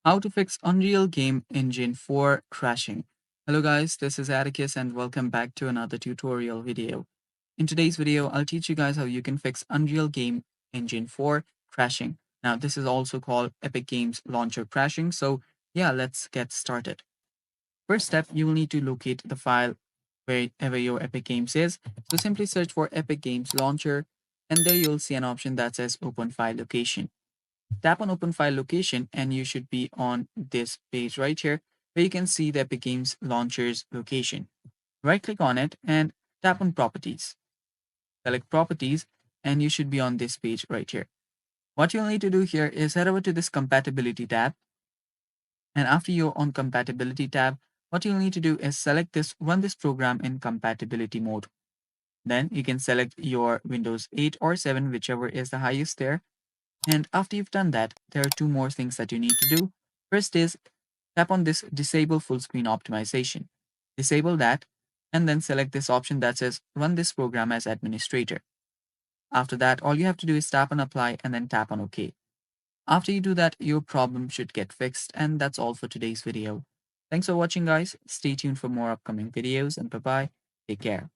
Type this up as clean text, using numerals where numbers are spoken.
How to fix Unreal Game Engine 4 crashing. Hello guys, this is Atticus and welcome back to another tutorial video. In today's video, I'll teach you guys how you can fix Unreal Game Engine 4 crashing. Now, this is also called Epic Games Launcher crashing, so yeah, let's get started. First step, you will need to locate the file wherever your Epic Games is. So simply search for Epic Games Launcher and there you'll see an option that says Open File Location. Tap on Open File Location and you should be on this page right here where you can see the Epic Games Launcher's location. Right click on it and tap on Properties. Select Properties and you should be on this page right here. What you'll need to do here is head over to this Compatibility tab, and after you're on Compatibility tab, what you'll need to do is select this Run this program in compatibility mode. Then you can select your Windows 8 or 7, whichever is the highest there. And after you've done that, there are two more things that you need to do. First is tap on this Disable Full Screen Optimization. Disable that, and then select this option that says Run this program as administrator. After that, all you have to do is tap on Apply and then tap on OK. After you do that, your problem should get fixed, and that's all for today's video. Thanks for watching, guys. Stay tuned for more upcoming videos, and bye-bye. Take care.